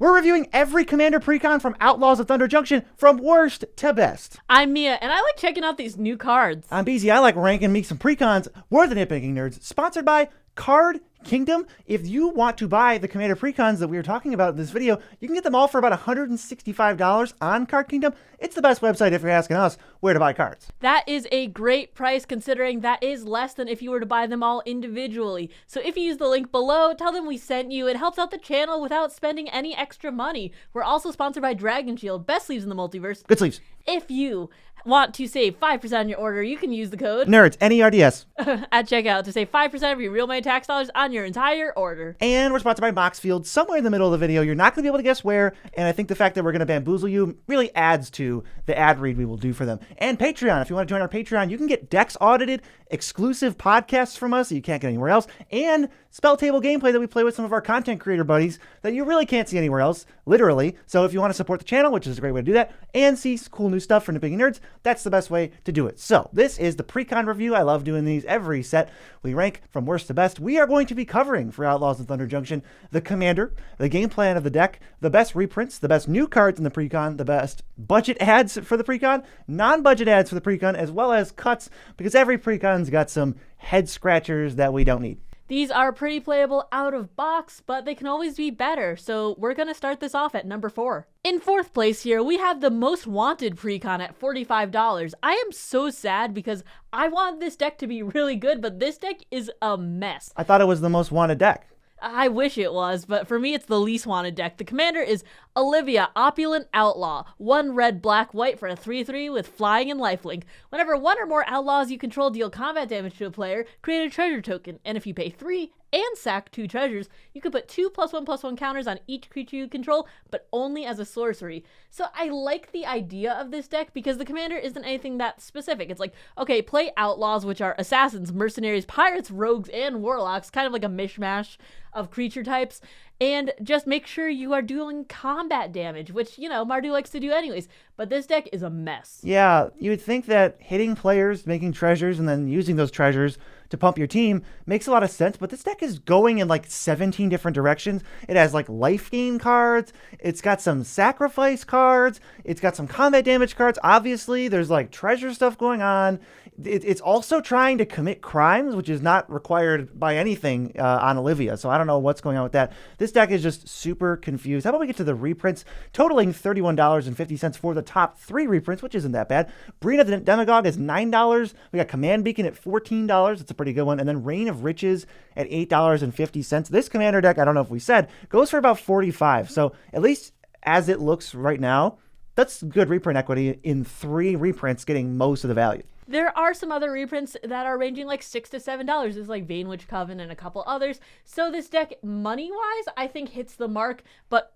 We're reviewing every Commander Precon from Outlaws of Thunder Junction from worst to best. I'm Mia, and I like checking out these new cards. I'm BZ. I like ranking me some Precons. We're the Nitpicking Nerds, sponsored by Card Kingdom. If you want to buy the Commander Precons that we were talking about in this video, you can get them all for about $165 on Card Kingdom. It's the best website if you're asking us where to buy cards. That is a great price considering that is less than if you were to buy them all individually. So if you use the link below, tell them we sent you. It helps out the channel without spending any extra money. We're also sponsored by Dragon Shield, best sleeves in the multiverse. Good sleeves. If you want to save 5% on your order, you can use the code Nerds, NERDS. at checkout to save 5% of your real money tax dollars on your entire order. And we're sponsored by Moxfield. Somewhere in the middle of the video, you're not going to be able to guess where, and I think the fact that we're going to bamboozle you really adds to the ad read we will do for them. And Patreon, if you want to join our Patreon, you can get decks audited, exclusive podcasts from us that you can't get anywhere else, and spell table gameplay that we play with some of our content creator buddies that you really can't see anywhere else, literally. So if you want to support the channel, which is a great way to do that, and see cool new stuff from Nitpicking Nerds, that's the best way to do it. So this is the Precon review. I love doing these every set. We rank from worst to best. We are going to be covering for Outlaws of Thunder Junction the Commander, the game plan of the deck, the best reprints, the best new cards in the Precon, the best budget ads for the Precon, non-budget ads for the Precon, as well as cuts, because every Precon's got some head scratchers that we don't need. These are pretty playable out of box, but they can always be better, so we're going to start this off at number 4. In 4th place here, we have the Most Wanted Precon at $45. I am so sad because I want this deck to be really good, but this deck is a mess. I thought it was the most wanted deck. I wish it was, but for me it's the least wanted deck. The commander is Olivia, Opulent Outlaw. 1 red, black, white for a 3/3 with flying and lifelink. Whenever 1 or more outlaws you control deal combat damage to a player, create a treasure token. And if you pay 3 and sack 2 treasures, you can put 2 +1/+1 counters on each creature you control, but only as a sorcery. So I like the idea of this deck because the commander isn't anything that specific. It's like, okay, play outlaws, which are assassins, mercenaries, pirates, rogues, and warlocks, kind of like a mishmash of creature types, and just make sure you are doing combat damage, which, you know, Mardu likes to do anyways, but this deck is a mess. Yeah, you would think that hitting players, making treasures, and then using those treasures to pump your team makes a lot of sense, but this deck is going in like 17 different directions. It has like life gain cards, it's got some sacrifice cards, it's got some combat damage cards, obviously, there's like treasure stuff going on. It's also trying to commit crimes, which is not required by anything on Olivia, so I don't know what's going on with that. This deck is just super confused. How about we get to the reprints, totaling $31.50 for the top 3 reprints, which isn't that bad. Brina the Demagogue is $9. We got Command Beacon at $14. It's a pretty good one. And then Reign of Riches at $8.50. This Commander deck, I don't know if we said, goes for about $45. So at least as it looks right now, that's good reprint equity in 3 reprints getting most of the value. There are some other reprints that are ranging like $6 to $7. There's like Vanewitch Coven and a couple others. So this deck, money-wise, I think hits the mark, but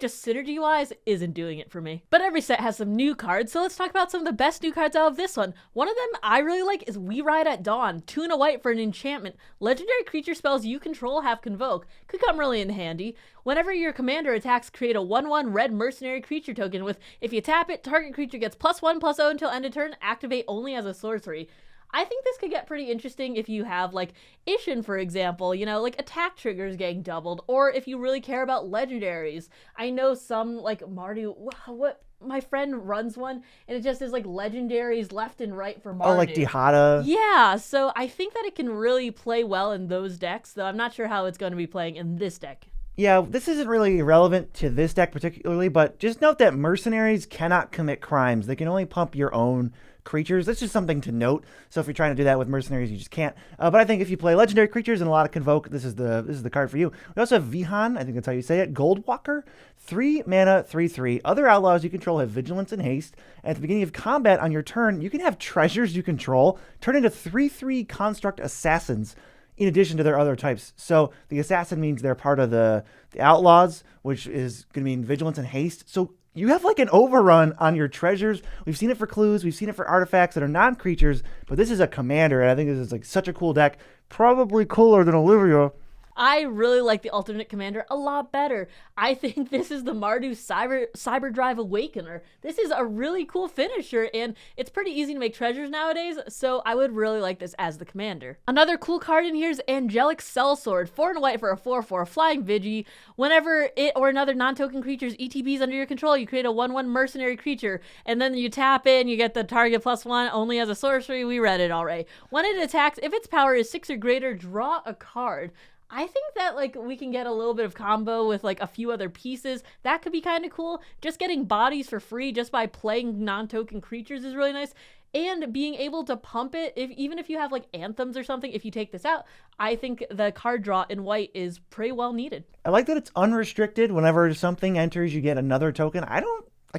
just synergy-wise, isn't doing it for me. But every set has some new cards, so let's talk about some of the best new cards out of this one. One of them I really like is We Ride at Dawn. 2 and a white for an enchantment. Legendary creature spells you control have Convoke. Could come really in handy. Whenever your commander attacks, create a 1/1 red mercenary creature token with, if you tap it, target creature gets +1/+0 until end of turn, activate only as a sorcery. I think this could get pretty interesting if you have, like, Ishin, for example, you know, like, attack triggers getting doubled, or if you really care about legendaries. I know some, like, Mardu, my friend runs one, and it just is, like, legendaries left and right for Mardu. Oh, like Dihada? Yeah, so I think that it can really play well in those decks, though I'm not sure how it's going to be playing in this deck. Yeah, this isn't really relevant to this deck particularly, but just note that mercenaries cannot commit crimes. They can only pump your own creatures. That's just something to note. So if you're trying to do that with mercenaries, you just can't. But I think if you play legendary creatures and a lot of Convoke, this is the card for you. We also have Vihan, I think that's how you say it, Goldwalker, 3 mana, 3/3. Other outlaws you control have Vigilance and Haste. And at the beginning of combat on your turn, you can have treasures you control turn into 3/3 construct assassins, in addition to their other types. So the assassin means they're part of the outlaws, which is going to mean vigilance and haste. So you have like an overrun on your treasures. We've seen it for clues. We've seen it for artifacts that are non-creatures, but this is a commander, and I think this is like such a cool deck. Probably cooler than Olivia. I really like the alternate commander a lot better. I think this is the Mardu Cyberdrive Awakener. This is a really cool finisher, and it's pretty easy to make treasures nowadays, so I would really like this as the commander. Another cool card in here is Angelic Sellsword, 4 and white for a 4/4 flying Vigi. Whenever it or another non-token creature's ETBs under your control, you create a 1/1 mercenary creature, and then you tap it and you get the target +1 only as a sorcery. We read it already. When it attacks, if its power is 6 or greater, draw a card. I think that like we can get a little bit of combo with like a few other pieces. That could be kind of cool. Just getting bodies for free just by playing non-token creatures is really nice. And being able to pump it, even if you have like anthems or something, if you take this out, I think the card draw in white is pretty well needed. I like that it's unrestricted. Whenever something enters, you get another token. I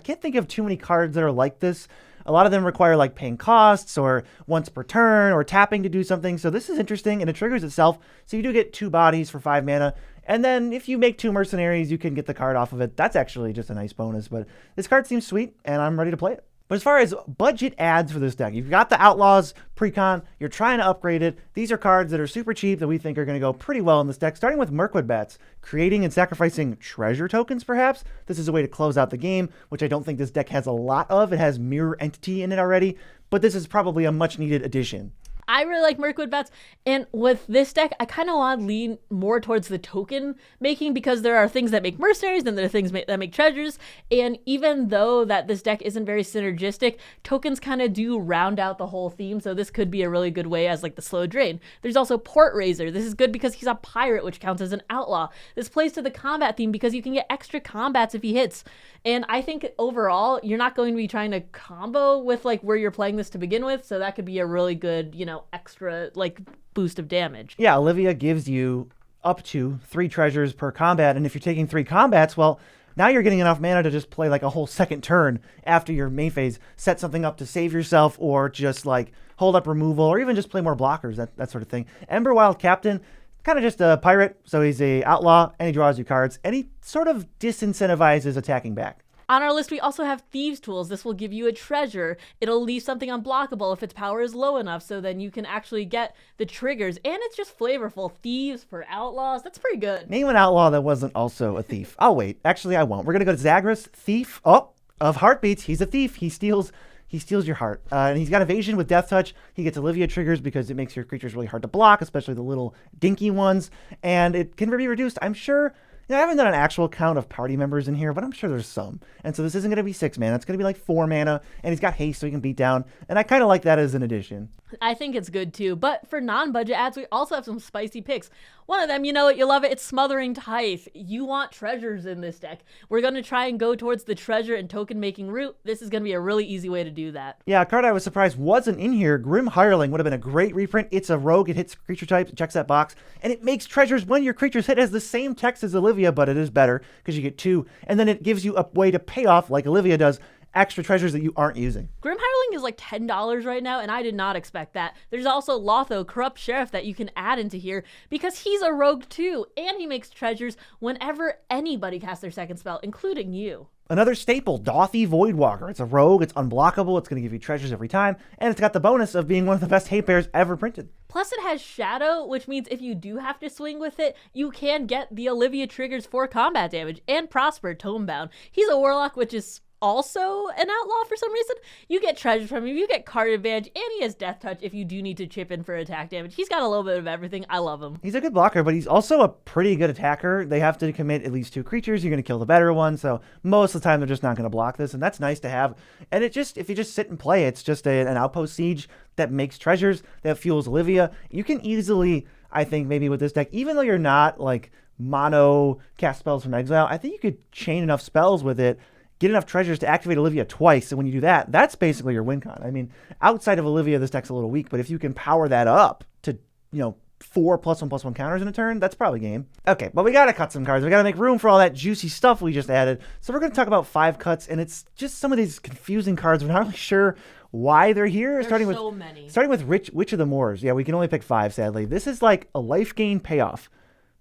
can't think of too many cards that are like this. A lot of them require like paying costs or once per turn or tapping to do something. So this is interesting, and it triggers itself. So you do get 2 bodies for 5 mana. And then if you make 2 mercenaries, you can get the card off of it. That's actually just a nice bonus. But this card seems sweet, and I'm ready to play it. But as far as budget adds for this deck, you've got the Outlaws Precon, you're trying to upgrade it. These are cards that are super cheap that we think are going to go pretty well in this deck, starting with Mirkwood Bats. Creating and sacrificing treasure tokens, perhaps. This is a way to close out the game, which I don't think this deck has a lot of. It has Mirror Entity in it already, but this is probably a much needed addition. I really like Mirkwood Bats, and with this deck, I kind of want to lean more towards the token making because there are things that make mercenaries and there are things that make treasures, and even though that this deck isn't very synergistic, tokens kind of do round out the whole theme, so this could be a really good way as like the slow drain. There's also Port Raiser. This is good because he's a pirate, which counts as an outlaw. This plays to the combat theme because you can get extra combats if he hits, and I think overall, you're not going to be trying to combo with like where you're playing this to begin with, so that could be a really good, extra like boost of damage. Yeah, Olivia gives you up to 3 treasures per combat, and if you're taking 3 combats, well, now you're getting enough mana to just play like a whole second turn after your main phase, set something up to save yourself, or just like hold up removal, or even just play more blockers, that sort of thing. Emberwild Captain, kind of just a pirate, so he's a outlaw, and he draws you cards, and he sort of disincentivizes attacking back. On our list, we also have Thieves' Tools. This will give you a treasure. It'll leave something unblockable if its power is low enough, so then you can actually get the triggers. And it's just flavorful. Thieves for Outlaws. That's pretty good. Name an outlaw that wasn't also a thief. I'll wait. Actually, I won't. We're going to go to Zagreus, Thief. Oh, of Heartbeats. He's a thief. He steals your heart. And he's got evasion with Death Touch. He gets Olivia triggers because it makes your creatures really hard to block, especially the little dinky ones. And it can be reduced, I'm sure. I haven't done an actual count of party members in here, but I'm sure there's some. And so this isn't going to be 6 mana. It's going to be like 4 mana. And he's got haste so he can beat down. And I kind of like that as an addition. I think it's good too. But for non-budget ads, we also have some spicy picks. One of them, you know it, you love it, it's Smothering Tithe. You want treasures in this deck. We're going to try and go towards the treasure and token making route. This is going to be a really easy way to do that. Yeah, a card I was surprised wasn't in here. Grim Hireling would have been a great reprint. It's a rogue, it hits creature types, it checks that box, and it makes treasures when your creatures hit. It has the same text as Olivia, but it is better because you get 2. And then it gives you a way to pay off, like Olivia does, extra treasures that you aren't using. Grim Hireling is like $10 right now, and I did not expect that. There's also Lotho, Corrupt Sheriff, that you can add into here because he's a rogue too, and he makes treasures whenever anybody casts their second spell, including you. Another staple, Dothy Voidwalker. It's a rogue, it's unblockable, it's going to give you treasures every time, and it's got the bonus of being one of the best hate bears ever printed. Plus it has Shadow, which means if you do have to swing with it, you can get the Olivia triggers for combat damage, and Prosper, Tomebound. He's a warlock, which is also an outlaw for some reason. You get treasures from him, you get card advantage, and he has Death Touch if you do need to chip in for attack damage. He's got a little bit of everything. I love him. He's a good blocker, but he's also a pretty good attacker. They have to commit at least 2 creatures. You're going to kill the better one, so most of the time they're just not going to block this, and that's nice to have. And it just, if you just sit and play, it's just an outpost siege that makes treasures, that fuels Olivia. You can easily, I think, maybe with this deck, even though you're not like mono cast spells from exile, I think you could chain enough spells with it, get enough treasures to activate Olivia twice, and when you do that, that's basically your win con. I mean, outside of Olivia, this deck's a little weak, but if you can power that up to, 4 +1/+1 counters in a turn, that's probably game. Okay, but we gotta cut some cards. We gotta make room for all that juicy stuff we just added. So we're gonna talk about 5 cuts, and it's just some of these confusing cards. We're not really sure why they're here. There's starting with Witch of the Moors. Yeah, we can only pick 5, sadly. This is like a life gain payoff.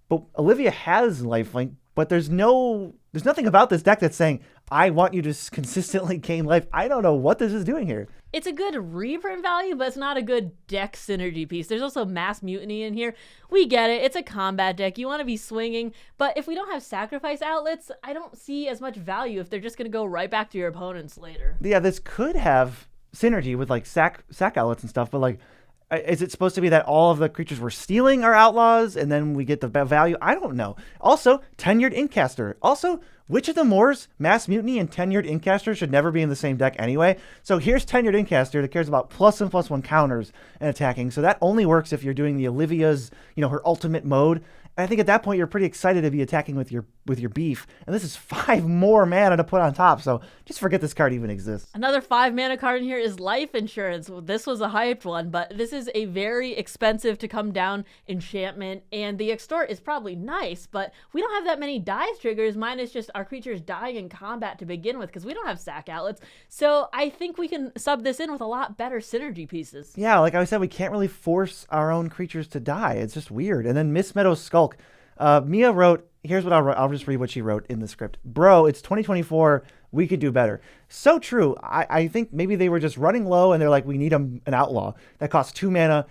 But Olivia has lifelink, but there's no there's nothing about this deck that's saying, I want you to consistently gain life. I don't know what this is doing here. It's a good reprint value, but it's not a good deck synergy piece. There's also Mass Mutiny in here. We get it. It's a combat deck. You want to be swinging. But if we don't have sacrifice outlets, I don't see as much value if they're just going to go right back to your opponents later. Yeah, this could have synergy with like sack outlets and stuff, but like, is it supposed to be that all of the creatures we're stealing are outlaws and then we get the value? I don't know. Also, Tenured Incaster. Also, which of the Moors, Mass Mutiny and Tenured Incaster should never be in the same deck anyway? So here's Tenured Incaster that cares about plus and plus one counters and attacking. So that only works if you're doing the Olivia's, her ultimate mode. And I think at that point you're pretty excited to be attacking with your beef. And this is 5 more mana to put on top. So just forget this card even exists. Another 5 mana card in here is Life Insurance. This was a hyped one, but this is a very expensive to come down enchantment. And the Extort is probably nice, but we don't have that many dice triggers. Mine is just our creatures dying in combat to begin with because we don't have sack outlets. So I think we can sub this in with a lot better synergy pieces. Yeah, like I said, we can't really force our own creatures to die. It's just weird. And then Miss Meadows Skulk. Mia wrote, here's what I'll just read what she wrote in the script. Bro, it's 2024. We could do better. So true. I think maybe they were just running low and they're like, we need an outlaw that costs 2 mana.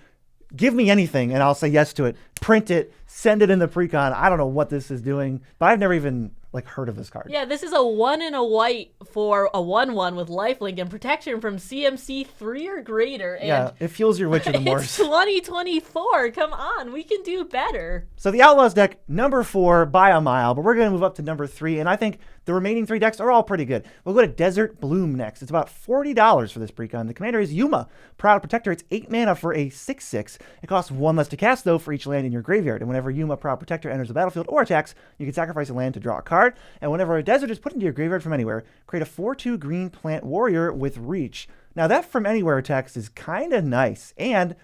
Give me anything and I'll say yes to it. Print it, send it in the precon. I don't know what this is doing, but I've never even heard of this card. Yeah, this is a 1 and a white for a 1/1 with lifelink and protection from CMC 3 or greater. And yeah, it fuels your Witch of the Moors. It's 2024. Come on, we can do better. So the Outlaws deck, number 4 by a mile, but we're going to move up to number 3, and I think the remaining 3 decks are all pretty good. We'll go to Desert Bloom next. It's about $40 for this precon. The commander is Yuma, Proud Protector. It's 8 mana for a 6/6. It costs 1 less to cast, though, for each land in your graveyard. And whenever Yuma, Proud Protector, enters the battlefield or attacks, you can sacrifice a land to draw a card. And whenever a desert is put into your graveyard from anywhere, create a 4/2 green plant warrior with reach. Now that from anywhere text is kind of nice. And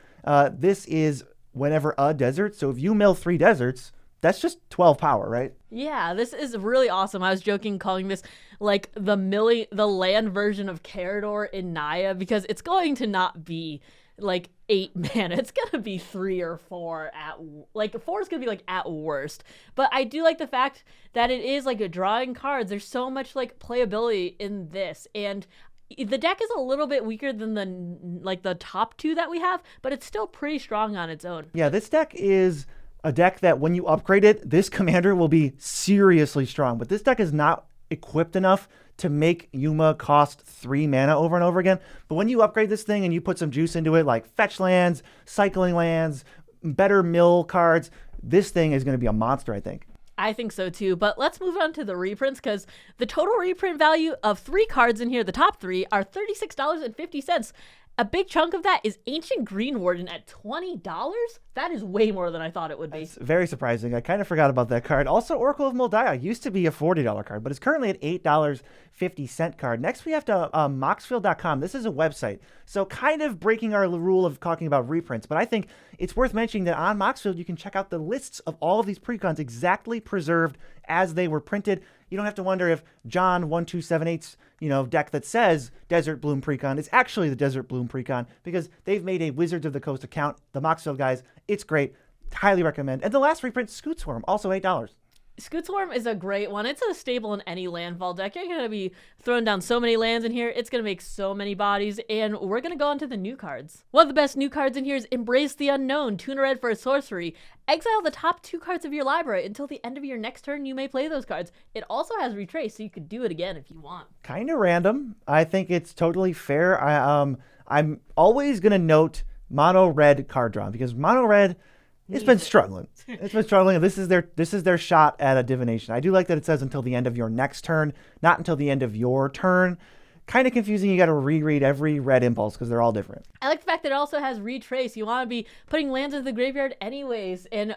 this is whenever a desert. So if you mill 3 deserts, that's just 12 power, right? Yeah, this is really awesome. I was joking calling this like the land version of Carador in Naya because it's going to not be like 8 mana. It's gonna be 3 or 4 at 4 is gonna be like at worst. But I do like the fact that it is like a drawing cards. There's so much like playability in this, and the deck is a little bit weaker than the top 2 that we have, but it's still pretty strong on its own. Yeah, this deck is a deck that when you upgrade it, this commander will be seriously strong. But this deck is not equipped enough to make Yuma cost 3 mana over and over again. But when you upgrade this thing and you put some juice into it, like fetch lands, cycling lands, better mill cards, this thing is going to be a monster, I think. I think so too, but let's move on to the reprints because the total reprint value of 3 cards in here, the top 3, are $36.50. A big chunk of that is Ancient Green Warden at $20. That is way more than I thought it would be. That's very surprising. I kind of forgot about that card. Also, Oracle of Moldiah used to be a $40 card, but it's currently an $8.50 card. Next, we have to Moxfield.com. This is a website, so kind of breaking our rule of talking about reprints, but I think it's worth mentioning that on Moxfield, you can check out the lists of all of these precons exactly preserved as they were printed. You don't have to wonder if John 1278's deck that says Desert Bloom Precon is actually the Desert Bloom Precon because they've made a Wizards of the Coast account. The Moxfield guys, it's great. Highly recommend. And the last reprint, Scoot Swarm, also $8. Scoot Swarm is a great one. It's a staple in any landfall deck. You're going to be throwing down so many lands in here. It's going to make so many bodies, and we're going to go on to the new cards. One of the best new cards in here is Embrace the Unknown, 2 red for a sorcery. Exile the top 2 cards of your library. Until the end of your next turn, you may play those cards. It also has Retrace, so you could do it again if you want. Kind of random. I think it's totally fair. I'm always going to note mono red card draw because mono red, it's been struggling. It's been struggling. This is their shot at a divination. I do like that it says until the end of your next turn, not until the end of your turn. Kind of confusing. You got to reread every red impulse because they're all different. I like the fact that it also has Retrace. You want to be putting lands into the graveyard anyways, and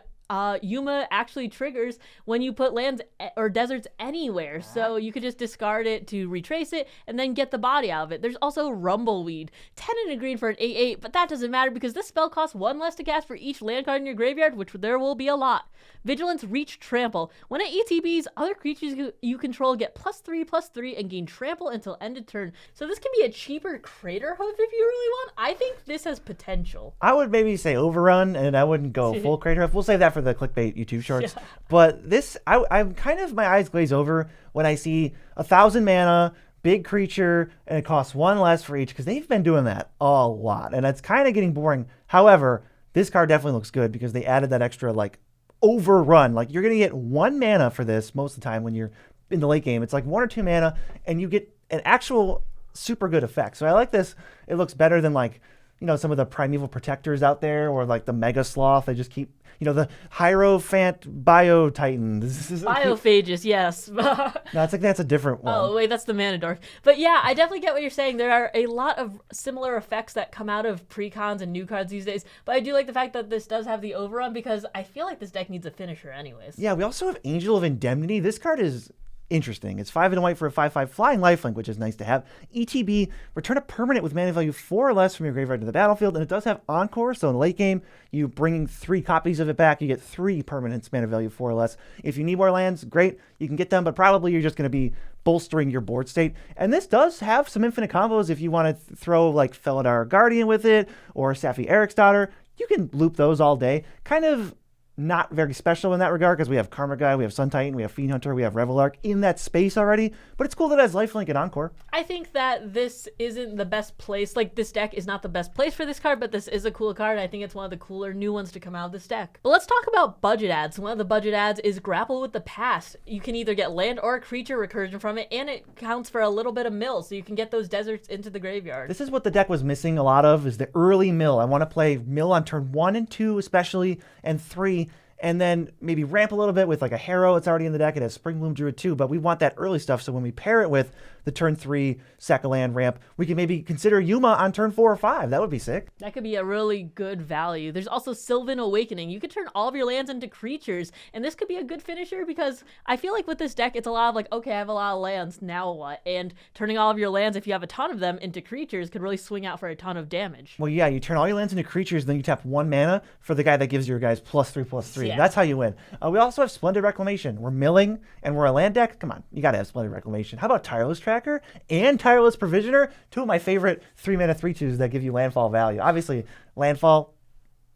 Yuma actually triggers when you put lands or deserts anywhere. So you could just discard it to retrace it and then get the body out of it. There's also Rumbleweed, 10 and a green for an 8/8, but that doesn't matter because this spell costs 1 less to cast for each land card in your graveyard, which there will be a lot. Vigilance, Reach, Trample. When it ETBs, other creatures you control get +3/+3 and gain Trample until end of turn. So this can be a cheaper Crater Hoof if you really want. I think this has potential. I would maybe say Overrun, and I wouldn't go full Crater Hoof. We'll save that for the clickbait YouTube shorts. Yeah. But this, I'm kind of, my eyes glaze over when I see 1,000 mana, big creature, and it costs 1 less for each, because they've been doing that a lot, and it's kind of getting boring. However, this card definitely looks good because they added that extra like overrun. Like you're gonna get 1 mana for this most of the time when you're in the late game. It's like 1 or 2 mana, and you get an actual super good effect. So I like this. It looks better than like, you know, some of the Primeval Protectors out there, or like the Mega Sloth. They just keep, you know, the Hierophant Bio Titan. Biophages, yes. No, it's like that's a different one. Oh, wait, that's the Manadork. But yeah, I definitely get what you're saying. There are a lot of similar effects that come out of precons and new cards these days. But I do like the fact that this does have the overrun, because I feel like this deck needs a finisher anyways. Yeah, we also have Angel of Indemnity. This card is interesting. It's 5 and white for a 5/5 flying lifelink, which is nice to have. ETB, return a permanent with mana value 4 or less from your graveyard to the battlefield, and it does have Encore, so in the late game, you bringing 3 copies of it back, you get 3 permanents, mana value 4 or less. If you need more lands, great, you can get them, but probably you're just going to be bolstering your board state. And this does have some infinite combos if you want to throw like Felidar Guardian with it, or Safi Eric's Daughter. You can loop those all day. Kind of not very special in that regard, because we have Karma Guy, we have Sun Titan, we have Fiend Hunter, we have Revelark in that space already, but it's cool that it has Lifelink and Encore. I think that this isn't the best place. Like, this deck is not the best place for this card, but this is a cool card. I think it's one of the cooler new ones to come out of this deck. But let's talk about budget ads. One of the budget ads is Grapple with the Past. You can either get land or creature recursion from it, and it counts for a little bit of mill, so you can get those deserts into the graveyard. This is what the deck was missing a lot of, is the early mill. I want to play mill on turn 1 and 2 especially, and 3, and then maybe ramp a little bit with like a Harrow. It's already in the deck. It has Springbloom Druid too, but we want that early stuff. So when we pair it with the turn 3 sack a land ramp, we can maybe consider Yuma on turn 4 or 5. That would be sick. That could be a really good value. There's also Sylvan Awakening. You could turn all of your lands into creatures, and this could be a good finisher, because I feel like with this deck, it's a lot of like, okay, I have a lot of lands, now what? And turning all of your lands, if you have a ton of them, into creatures could really swing out for a ton of damage. Well, yeah, you turn all your lands into creatures, then you tap 1 mana for the guy that gives your guys +3/+3. Yeah. That's how you win. We also have Splendid Reclamation. We're milling, and we're a land deck. Come on, you got to have Splendid Reclamation. How about Tireless Tracker and Tireless Provisioner? 2 of my favorite 3-mana 3/2s that give you landfall value. Obviously, landfall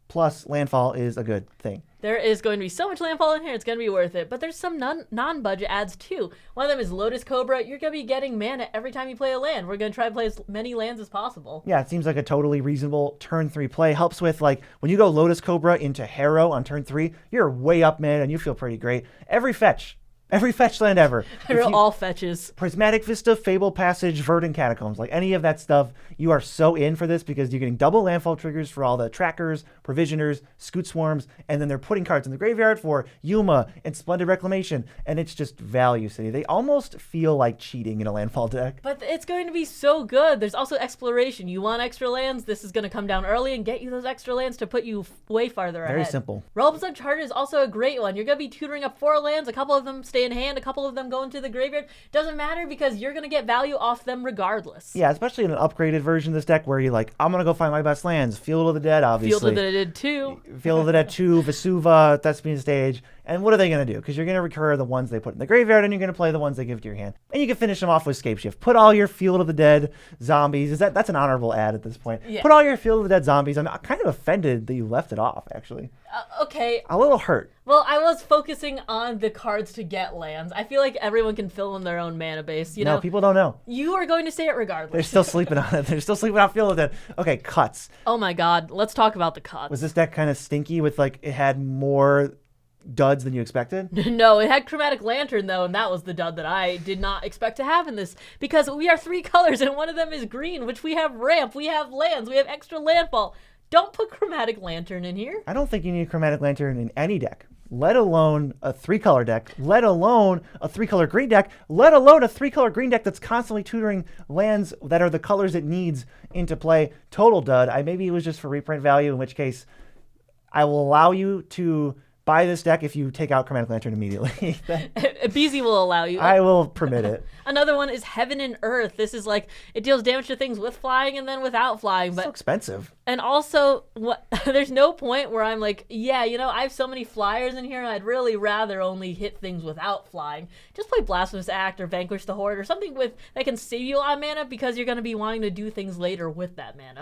plus landfall is a good thing. There is going to be so much landfall in here, it's going to be worth it. But there's some non-budget ads too. One of them is Lotus Cobra. You're going to be getting mana every time you play a land. We're going to try to play as many lands as possible. Yeah, it seems like a totally reasonable turn 3 play. Helps with like when you go Lotus Cobra into Harrow on turn 3, you're way up mid and you feel pretty great. Every fetch land ever. All fetches. Prismatic Vista, Fable Passage, Verdant Catacombs, like any of that stuff, you are so in for this, because you're getting double landfall triggers for all the trackers, provisioners, scoot swarms, and then they're putting cards in the graveyard for Yuma and Splendid Reclamation, and it's just value city. They almost feel like cheating in a landfall deck. But it's going to be so good. There's also Exploration. You want extra lands? This is going to come down early and get you those extra lands to put you way farther ahead. Very simple. Realms Uncharted is also a great one. You're going to be tutoring up 4 lands. A couple of them stay in hand, a couple of them go into the graveyard. Doesn't matter, because you're going to get value off them regardless. Yeah, especially in an upgraded version of this deck where you're like, I'm going to go find my best lands. Field of the Dead, obviously. Field of the Dead 2. Field of the Dead 2, Vesuva, Thespian Stage. And what are they going to do? Because you're going to recur the ones they put in the graveyard, and you're going to play the ones they give to your hand. And you can finish them off with Scape Shift. Put all your Field of the Dead zombies. That's an honorable ad at this point. Yeah. Put all your Field of the Dead zombies. I'm kind of offended that you left it off, actually. Okay. A little hurt. Well, I was focusing on the cards to get lands. I feel like everyone can fill in their own mana base, you know? No, people don't know. You are going to say it regardless. They're still sleeping on it. They're still sleeping on Field of the Dead. Okay, cuts. Oh my god, let's talk about the cuts. Was this deck kind of stinky with, like, it had more duds than you expected? No, it had Chromatic Lantern though, and that was the dud that I did not expect to have in this, because we are 3 colors and one of them is green, which we have ramp, we have lands, we have extra landfall. Don't put Chromatic Lantern in here. I don't think you need Chromatic Lantern in any deck, let alone a 3-color deck, let alone a 3-color green deck, let alone a 3-color green deck that's constantly tutoring lands that are the colors it needs into play. Total dud. Maybe it was just for reprint value, in which case I will allow you to buy this deck if you take out Chromatic Lantern immediately. BZ will allow you. I will permit it. Another one is Heaven and Earth. This is like, it deals damage to things with flying and then without flying. But so expensive. And also, there's no point where I'm like, yeah, you know, I have so many flyers in here, and I'd really rather only hit things without flying. Just play Blasphemous Act or Vanquish the Horde or something that can save you a lot of mana, because you're going to be wanting to do things later with that mana.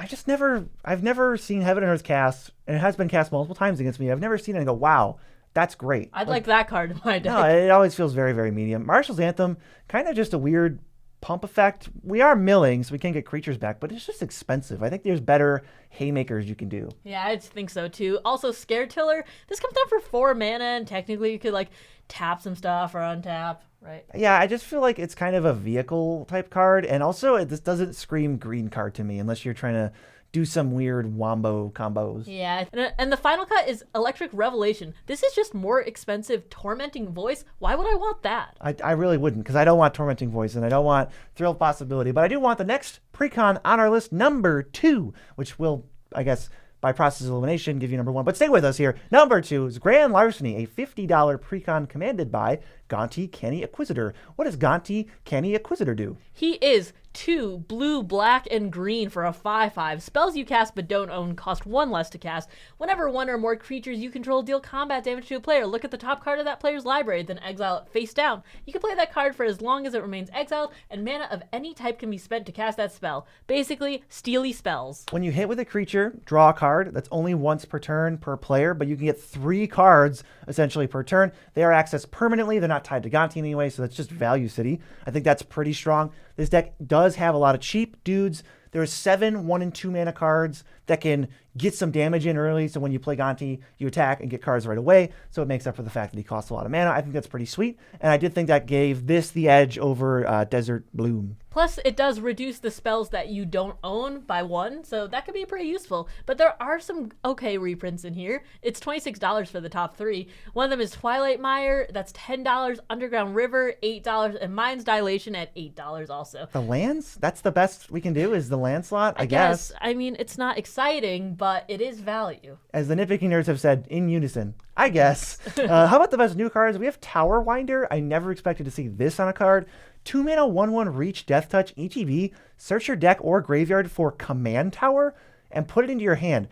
I've never seen Heaven and Earth cast, and it has been cast multiple times against me. I've never seen it and go, wow, that's great. I'd like that card in my deck. No, it always feels very, very medium. Marshall's Anthem, kind of just a weird pump effect. We are milling, so we can get creatures back, but it's just expensive. I think there's better haymakers you can do. Yeah, I think so too. Also, Scare Tiller. This comes down for 4 mana, and technically you could like tap some stuff or untap, right? Yeah, I just feel like it's kind of a vehicle type card, and also this doesn't scream green card to me unless you're trying to do some weird wombo combos. Yeah, and the final cut is Electric Revelation. This is just more expensive Tormenting Voice. Why would I want that? I really wouldn't, because I don't want Tormenting Voice and I don't want Thrill of Possibility, but I do want the next Precon on our list, number 2, which will, I guess, by process of elimination, give you number 1. But stay with us here. Number 2 is Grand Larceny, a $50 Precon commanded by Gonti Canny Acquisitor. What does Gonti Canny Acquisitor do? He is 2 blue, black, and green for a 5/5. Spells you cast but don't own cost 1 less to cast. Whenever 1 or more creatures you control deal combat damage to a player, look at the top card of that player's library, then exile it face down. You can play that card for as long as it remains exiled, and mana of any type can be spent to cast that spell. Basically, steely spells. When you hit with a creature, draw a card. That's only once per turn per player, but you can get 3 cards essentially per turn. They are accessed permanently. They're not tied to Gonti anyway, so that's just value city. I think that's pretty strong. This deck does have a lot of cheap dudes. There are 7 1 and 2 mana cards that can get some damage in early. So when you play Gonti, you attack and get cards right away. So it makes up for the fact that he costs a lot of mana. I think that's pretty sweet. And I did think that gave this the edge over Desert Bloom. Plus, it does reduce the spells that you don't own by 1, so that could be pretty useful. But there are some okay reprints in here. It's $26 for the top 3. One of them is Twilight Mire, that's $10. Underground River, $8. And Mind's Dilation at $8 also. The lands? That's the best we can do is the land slot, I guess. I mean, it's not exciting, but it is value. As the Nitpicking nerds have said in unison, I guess. How about the best new cards? We have Tower Winder. I never expected to see this on a card. 2 mana 1/1 reach death touch ETB. Search your deck or graveyard for Command Tower and put it into your hand.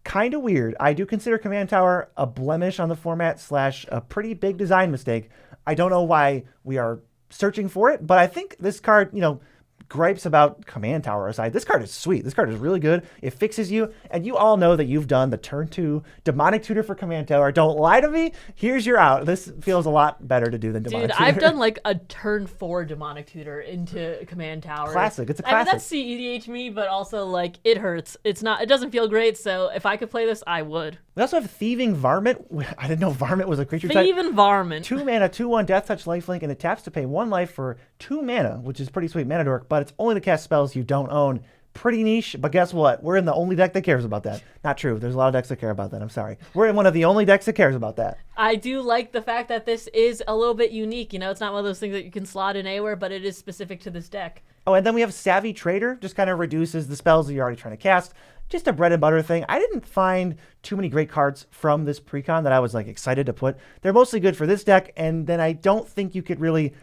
Kind of weird. I do consider Command Tower a blemish on the format / a pretty big design mistake. I don't know why we are searching for it, but I think this card, gripes about Command Tower aside, this card is sweet. This card is really good. It fixes you, and you all know that you've done the turn 2 Demonic Tutor for Command Tower. Don't lie to me. Here's your out. This feels a lot better to do than Demonic Tutor. Dude, I've done like a turn 4 Demonic Tutor into Command Tower. Classic. It's a classic. I mean, that's CEDH me, but also like it hurts. It doesn't feel great, so if I could play this, I would. We also have Thieving Varmint. I didn't know Varmint was a creature type. Thieving Varmint. 2 mana, 2/1 Death Touch lifelink, and it taps to pay 1 life for 2 mana, which is pretty sweet mana dork, but it's only to cast spells you don't own. Pretty niche, but guess what? We're in the only deck that cares about that. Not true. There's a lot of decks that care about that. I'm sorry. We're in one of the only decks that cares about that. I do like the fact that this is a little bit unique. It's not one of those things that you can slot in anywhere, but it is specific to this deck. Oh, and then we have Savvy Trader. Just kind of reduces the spells that you're already trying to cast. Just a bread and butter thing. I didn't find too many great cards from this Precon that I was excited to put. They're mostly good for this deck, and then I don't think you could really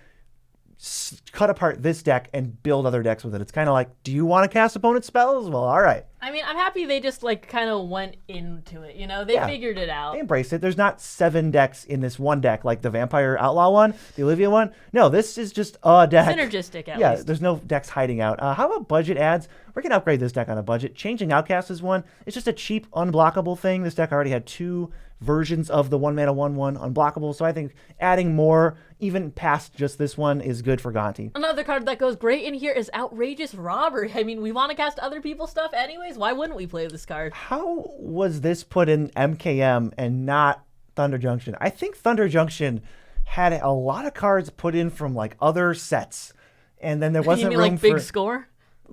cut apart this deck and build other decks with it. It's kind of like, do you want to cast opponent spells? Well, all right. I mean, I'm happy they just kind of went into it. They figured it out. They embraced it. There's not 7 decks in this one deck like the Vampire Outlaw one, the Olivia one. No, this is just a deck. Synergistic, at least. Yeah, there's no decks hiding out. How about budget adds? We're going to upgrade this deck on a budget. Changing Outcast is one. It's just a cheap, unblockable thing. This deck already had 2 versions of the 1 mana 1/1 unblockable, so I think adding more, even past just this one, is good for Gonti. Another card that goes great in here is Outrageous Robbery. I mean, we want to cast other people's stuff anyways. Why wouldn't we play this card? How was this put in MKM and not Thunder Junction? I think Thunder Junction had a lot of cards put in from other sets, and then there wasn't you mean room Big for Score?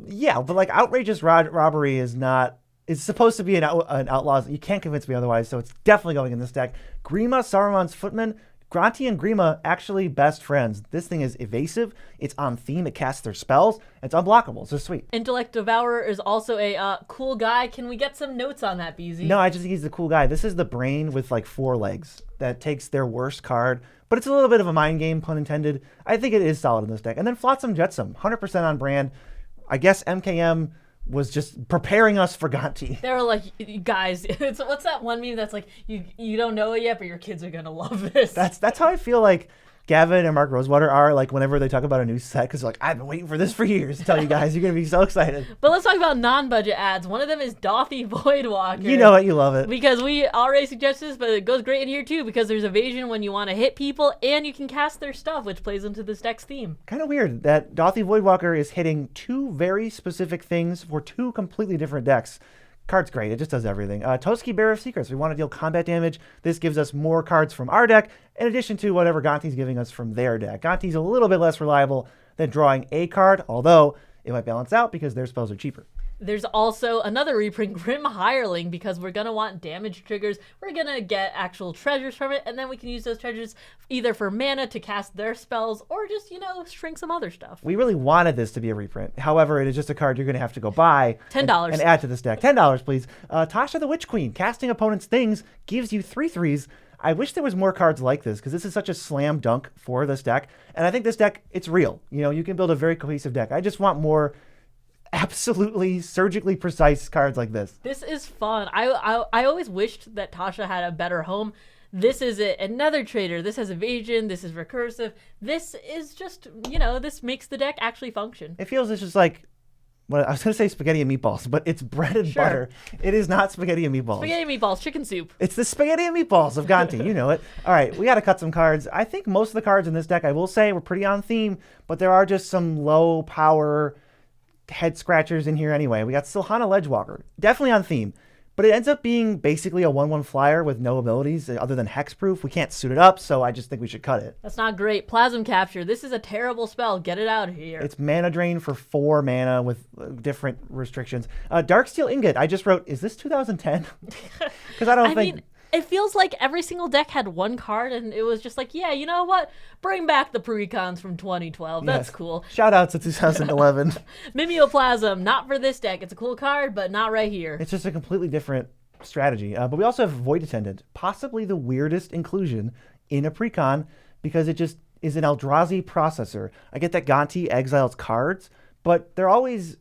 Yeah, but Outrageous Robbery is not. It's supposed to be an Outlaws. You can't convince me otherwise, so it's definitely going in this deck. Grima, Saruman's Footman. Gonti and Grima actually best friends. This thing is evasive. It's on theme. It casts their spells. It's unblockable. It's just sweet. Intellect Devourer is also a cool guy. Can we get some notes on that, BZ? No, I just think he's the cool guy. This is the brain with 4 legs that takes their worst card, but it's a little bit of a mind game, pun intended. I think it is solid in this deck. And then Flotsam Jetsam, 100% on brand. I guess MKM was just preparing us for Gonti. They were like, guys, what's that one meme that's like, you don't know it yet, but your kids are going to love this. That's how I feel like Gavin and Mark Rosewater are, like, whenever they talk about a new set, because they're like, I've been waiting for this for years to tell you guys. You're going to be so excited. But let's talk about non-budget ads. One of them is Dothy Voidwalker. You know it. You love it. Because we already suggested this, but it goes great in here too, because there's evasion when you want to hit people, and you can cast their stuff, which plays into this deck's theme. Kind of weird that Dothy Voidwalker is hitting two very specific things for two completely different decks. Card's great. It just does everything. Toski, Bearer of Secrets. We want to deal combat damage. This gives us more cards from our deck, in addition to whatever Gonti's giving us from their deck. Gonti's a little bit less reliable than drawing a card, although it might balance out because their spells are cheaper. There's also another reprint, Grim Hireling, because we're going to want damage triggers. We're going to get actual treasures from it, and then we can use those treasures either for mana to cast their spells or just, shrink some other stuff. We really wanted this to be a reprint. However, it is just a card you're going to have to go buy $10 and add to this deck. $10, please. Tasha the Witch Queen. Casting opponent's things gives you 3/3s. I wish there was more cards like this because this is such a slam dunk for this deck. And I think this deck, it's real. You can build a very cohesive deck. I just want more absolutely surgically precise cards like this. This is fun. I always wished that Tasha had a better home. This is it. Another trader. This has evasion. This is recursive. This is just, this makes the deck actually function. It feels it's just like, well, I was going to say spaghetti and meatballs, but it's bread and butter. It is not spaghetti and meatballs. Spaghetti and meatballs, chicken soup. It's the spaghetti and meatballs of Gonti. You know it. All right, we got to cut some cards. I think most of the cards in this deck, I will say, were pretty on theme, but there are just some low power head scratchers in here anyway. We got Silhana Ledgewalker, definitely on theme, but it ends up being basically a 1/1 flyer with no abilities other than hexproof. We can't suit it up, so I just think we should cut it. That's not great. Plasm Capture. This is a terrible spell. Get it out of here. It's mana drain for 4 mana with different restrictions. Darksteel Ingot. I just wrote, is this 2010? Because I mean, it feels like every single deck had one card, and it was just like, yeah, you know what? Bring back the Precons from 2012. That's cool. Shout out to 2011. Mimeoplasm, not for this deck. It's a cool card, but not right here. It's just a completely different strategy. But we also have Void Attendant, possibly the weirdest inclusion in a Precon, because it just is an Eldrazi processor. I get that Gonti exiles cards, but they're always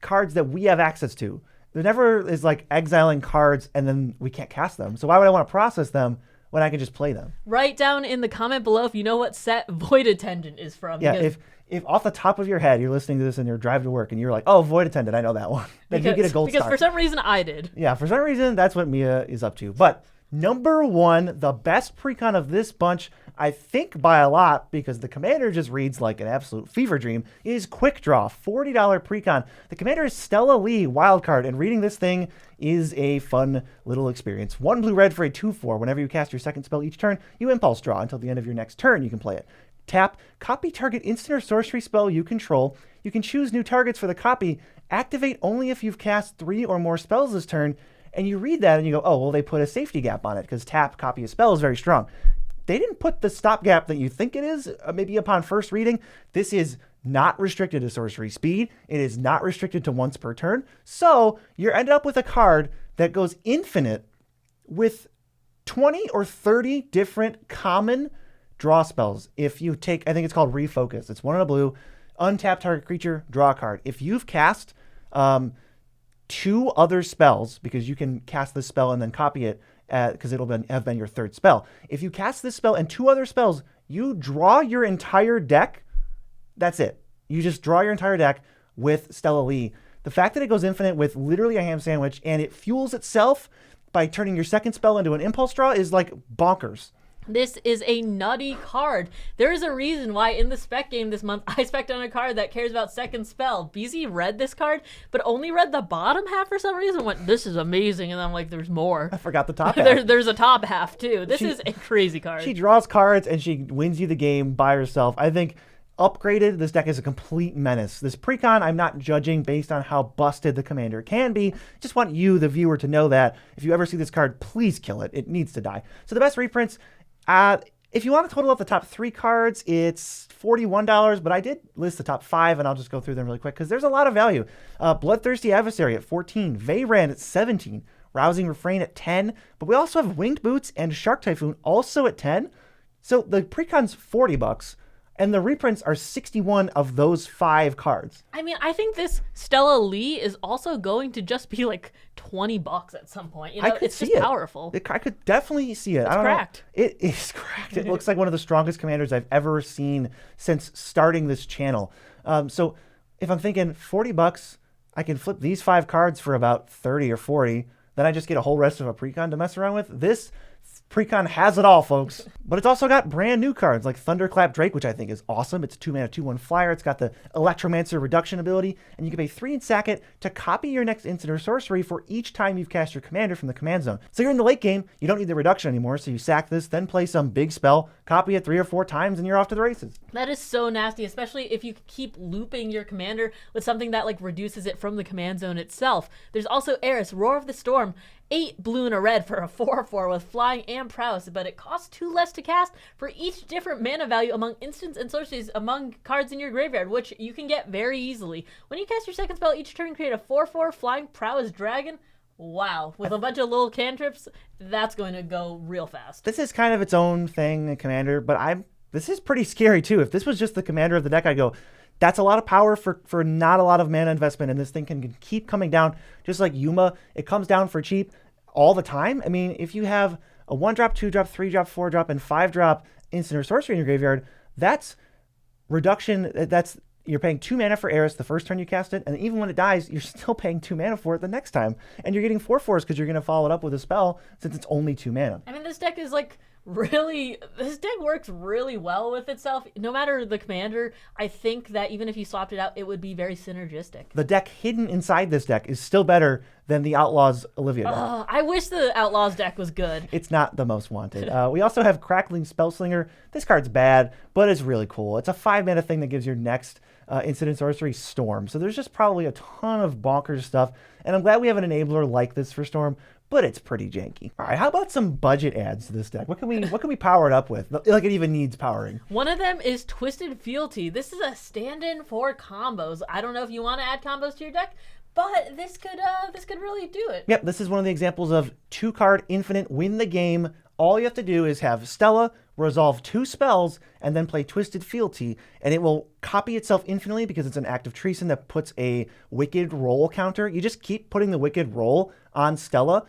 cards that we have access to. There never is like exiling cards and then we can't cast them. So why would I want to process them when I can just play them? Write down in the comment below if you know what set Void Attendant is from. Yeah, if off the top of your head you're listening to this in your drive to work and you're like, oh, Void Attendant, I know that one. Then you get a gold star. Because for some reason I did. Yeah, for some reason that's what Mia is up to. But number 1, the best Precon of this bunch, I think by a lot, because the Commander just reads like an absolute fever dream, is Quick Draw, $40 Precon. The Commander is Stella Lee, wildcard, and reading this thing is a fun little experience. 1 blue-red for a 2/4. Whenever you cast your second spell each turn, you impulse draw. Until the end of your next turn, you can play it. Tap, copy target instant or sorcery spell you control. You can choose new targets for the copy. Activate only if you've cast 3 or more spells this turn. And you read that and you go, oh, well, they put a safety gap on it because tap, copy a spell is very strong. They didn't put the stopgap that you think it is, maybe upon first reading. This is not restricted to sorcery speed. It is not restricted to once per turn. So you're ended up with a card that goes infinite with 20 or 30 different common draw spells. If you take, I think it's called Refocus. It's 1 in a blue, untap target creature, draw a card. If you've cast 2 other spells, because you can cast this spell and then copy it, because it'll have been your 3rd spell. If you cast this spell and 2 other spells, you draw your entire deck. That's it. You just draw your entire deck with Stella Lee. The fact that it goes infinite with literally a ham sandwich and it fuels itself by turning your second spell into an impulse draw is like bonkers. This is a nutty card. There is a reason why in the spec game this month I spec'd on a card that cares about second spell. BZ read this card, but only read the bottom half for some reason. Went, this is amazing, and I'm like, there's more. I forgot the top half. There's a top half too. This is a crazy card. She draws cards and she wins you the game by herself. I think upgraded, this deck is a complete menace. This Precon, I'm not judging based on how busted the Commander can be. Just want you, the viewer, to know that if you ever see this card, please kill it. It needs to die. So the best reprints. If you want to total up the top 3 cards, it's $41, but I did list the top 5, and I'll just go through them really quick because there's a lot of value. Bloodthirsty Adversary at 14, Veyran at 17, Rousing Refrain at 10, but we also have Winged Boots and Shark Typhoon also at 10. So the Precon's $40. And the reprints are 61 of those 5 cards. I mean, I think this Stella Lee is also going to just be like $20 at some point. You know, it's just powerful. I could definitely see it. It's cracked. It is cracked. It looks like one of the strongest commanders I've ever seen since starting this channel. So if I'm thinking $40, I can flip these 5 cards for about 30 or 40. Then I just get a whole rest of a Precon to mess around with. This Precon has it all, folks. But it's also got brand new cards like Thunderclap Drake, which I think is awesome. It's a 2-mana 2/1 flyer. It's got the Electromancer reduction ability, and you can pay 3 and sack it to copy your next instant or sorcery for each time you've cast your commander from the command zone. So you're in the late game, you don't need the reduction anymore, so you sack this, then play some big spell, copy it 3 or 4 times, and you're off to the races. That is so nasty, especially if you keep looping your commander with something that like reduces it from the command zone itself. There's also Eris, Roar of the Storm, 8 blue and a red for a 4/4 with flying and prowess, but it costs 2 less to cast for each different mana value among instants and sorceries among cards in your graveyard, which you can get very easily. When you cast your second spell each turn, create a 4/4 flying prowess dragon. Wow, with a bunch of little cantrips, that's going to go real fast. This is kind of its own thing, the commander, but this is pretty scary too. If this was just the commander of the deck, I'd go, that's a lot of power for not a lot of mana investment, and this thing can keep coming down. Just like Yuma, it comes down for cheap all the time. I mean, if you have a 1-drop, 2-drop, 3-drop, 4-drop, and 5-drop instant or sorcery in your graveyard, that's reduction. You're paying 2 mana for Eris the first turn you cast it, and even when it dies, you're still paying 2 mana for it the next time. And you're getting 4/4s because you're going to follow it up with a spell since it's only 2 mana. I mean, this deck is like this deck works really well with itself. No matter the commander, I think that even if you swapped it out, it would be very synergistic. The deck hidden inside this deck is still better than the Outlaws Olivia deck. I wish the Outlaws deck was good. It's not the most wanted. We also have Crackling Spellslinger. This card's bad, but it's really cool. It's a 5-mana thing that gives your next instant sorcery Storm. So there's just probably a ton of bonkers stuff, and I'm glad we have an enabler like this for Storm, but it's pretty janky. All right, how about some budget adds to this deck? What can we power it up with? Like it even needs powering. One of them is Twisted Fealty. This is a stand-in for combos. I don't know if you want to add combos to your deck, but this could really do it. Yep, this is one of the examples of 2-card infinite win the game. All you have to do is have Stella resolve 2 spells and then play Twisted Fealty, and it will copy itself infinitely because it's an active Treason that puts a Wicked roll counter. You just keep putting the Wicked roll on Stella.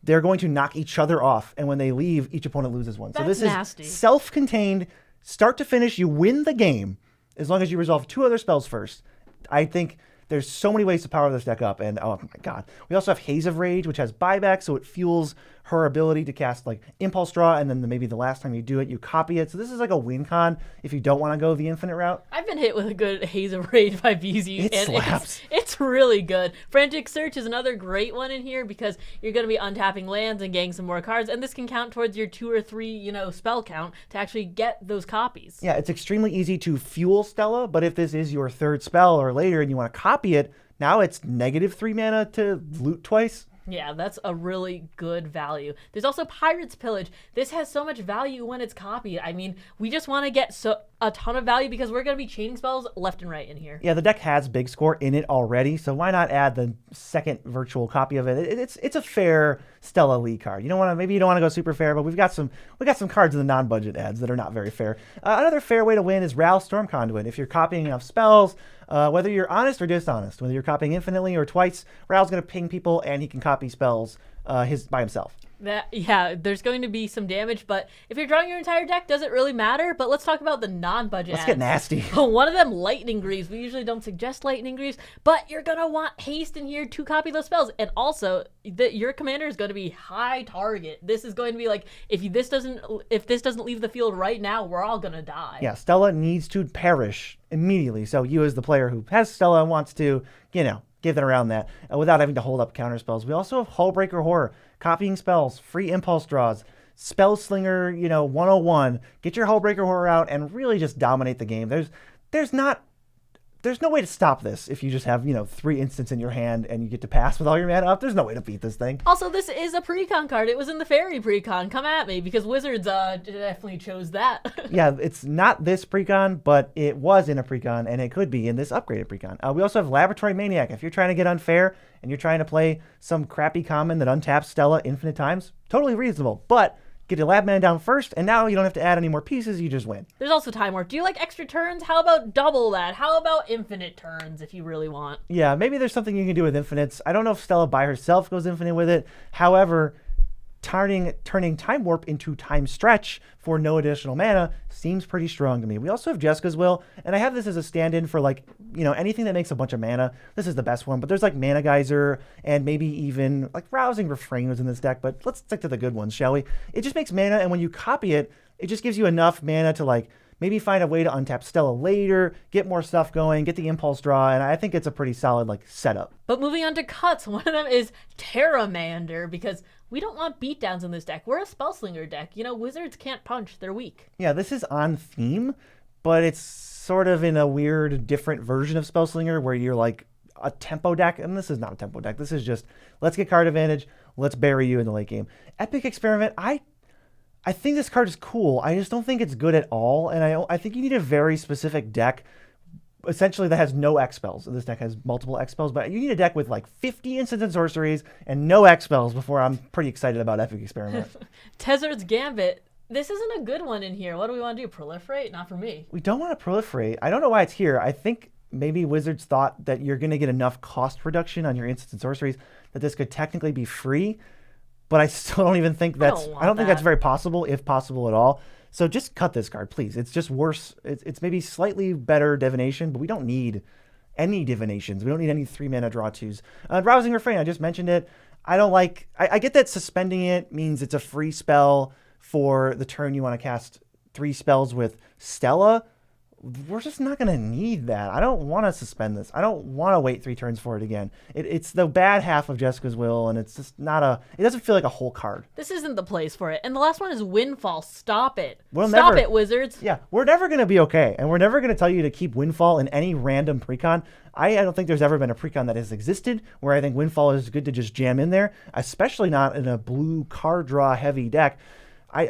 They're going to knock each other off, and when they leave, each opponent loses 1. That's so this nasty. Is self-contained, start to finish. You win the game as long as you resolve 2 other spells first. I think there's so many ways to power this deck up, and oh my god. We also have Haze of Rage, which has buyback, so it fuels her ability to cast like Impulse Draw, and then maybe the last time you do it, you copy it. So this is like a win con if you don't want to go the infinite route. I've been hit with a good Haze of Rage by BZ, It slaps. It's really good. Frantic Search is another great one in here because you're going to be untapping lands and getting some more cards, and this can count towards your 2 or 3, spell count to actually get those copies. Yeah, it's extremely easy to fuel Stella, but if this is your 3rd spell or later and you want to copy it, now it's -3 mana to loot twice. Yeah, that's a really good value. There's also Pirate's Pillage. This has so much value when it's copied. I mean, we just want to get a ton of value because we're going to be chaining spells left and right in here. Yeah, the deck has Big Score in it already, so why not add the second virtual copy of it? It's a fair Stella Lee card. Maybe you don't want to go super fair, but we got some cards in the non-budget ads that are not very fair. Another fair way to win is Ral Storm Conduit. If you're copying enough spells, whether you're honest or dishonest, whether you're copying infinitely or twice, Ral's going to ping people and he can copy spells by himself. There's going to be some damage, but if you're drawing your entire deck, does it really matter? But let's talk about the non-budget Let's ads. get nasty. One of them, Lightning Greaves. We usually don't suggest Lightning Greaves, but you're going to want haste in here to copy those spells. And also, your commander is going to be high target. This is going to be like, if this doesn't leave the field right now, we're all going to die. Yeah, Stella needs to perish immediately. So you as the player who has Stella wants to, give it around that without having to hold up counter spells. We also have Hullbreaker Horror, copying spells, free impulse draws, Spellslinger, 101. Get your Hullbreaker Horror out and really just dominate the game. There's no way to stop this if you just have, 3 instants in your hand and you get to pass with all your mana up. There's no way to beat this thing. Also, this is a Precon card. It was in the Fairy Precon. Come at me, because Wizards definitely chose that. Yeah, it's not this Precon, but it was in a Precon, and it could be in this upgraded Precon. We also have Laboratory Maniac. If you're trying to get unfair and you're trying to play some crappy common that untaps Stella infinite times, totally reasonable. But get a lab mana down first, and now you don't have to add any more pieces, you just win. There's also time warp. Do you like extra turns? How about double that? How about infinite turns if you really want? Yeah, maybe there's something you can do with infinites. I don't know if Stella by herself goes infinite with it. However, turning time warp into time stretch for no additional mana seems pretty strong to me. We also have Jessica's Will, and I have this as a stand-in for like, anything that makes a bunch of mana. This is the best one, but there's like Mana Geyser and maybe even like Rousing Refrain was in this deck, but let's stick to the good ones, shall we? It just makes mana, and when you copy it, it just gives you enough mana to like maybe find a way to untap Stella later, get more stuff going, get the impulse draw, and I think it's a pretty solid like setup. But moving on to cuts, one of them is Terramander, because we don't want beatdowns in this deck. We're a Spellslinger deck. Wizards can't punch. They're weak. Yeah, this is on theme, but it's sort of in a weird, different version of Spellslinger where you're like a tempo deck, and this is not a tempo deck. This is just, let's get card advantage, let's bury you in the late game. Epic Experiment, I think this card is cool. I just don't think it's good at all, and I think you need a very specific deck essentially that has no X spells. This deck has multiple X spells, but you need a deck with like 50 instants and sorceries and no X spells before I'm pretty excited about Epic Experiment. Tezzard's Gambit. This isn't a good one in here. What do we want to do? Proliferate? Not for me. We don't want to proliferate. I don't know why it's here. I think maybe Wizards thought that you're going to get enough cost reduction on your instants and sorceries that this could technically be free, but I still don't even think I don't think that's very possible, if possible at all. So just cut this card, please. It's just worse. It's maybe slightly better divination, but we don't need any divinations. We don't need any 3-mana draw 2s. Rousing Refrain, I just mentioned it. I get that suspending it means it's a free spell for the turn you want to cast 3 spells with Stella. We're just not going to need that. I don't want to suspend this. I don't want to wait 3 turns for it again. It's the bad half of Jessica's Will, and it's just not it doesn't feel like a whole card. This isn't the place for it. And the last one is Windfall. Stop it. Stop it, Wizards. Yeah, we're never going to be okay, and we're never going to tell you to keep Windfall in any random precon. I don't think there's ever been a precon that has existed where I think Windfall is good to just jam in there, especially not in a blue card draw heavy deck.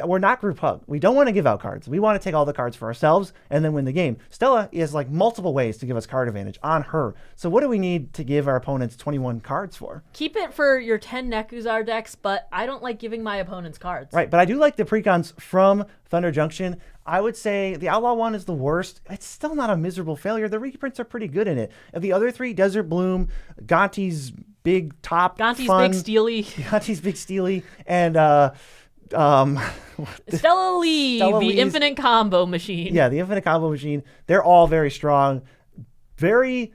We're not group hug. We don't want to give out cards. We want to take all the cards for ourselves and then win the game. Stella has like multiple ways to give us card advantage on her. So what do we need to give our opponents 21 cards for? Keep it for your 10 Nekuzar decks, but I don't like giving my opponents cards. Right, but I do like the precons from Thunder Junction. I would say the Outlaw one is the worst. It's still not a miserable failure. The reprints are pretty good in it. Of the other 3, Desert Bloom, Gonti's Big Top, Gonti's Fun, Big Steely. Gonti's Big Steely, and Stella Lee, the infinite combo machine. Yeah, the infinite combo machine. They're all very strong. Very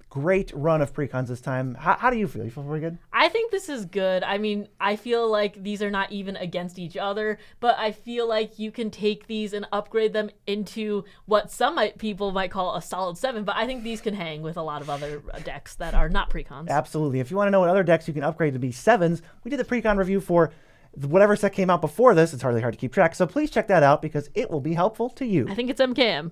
great run of precons this time. How do you feel? You feel pretty good? I think this is good. I mean, I feel like these are not even against each other, but I feel like you can take these and upgrade them into what people might call a solid 7, but I think these can hang with a lot of other decks that are not precons. Absolutely. If you want to know what other decks you can upgrade to be 7s, we did the precon review for whatever set came out before this. It's hardly hard to keep track, so please check that out because it will be helpful to you. I think it's MKM.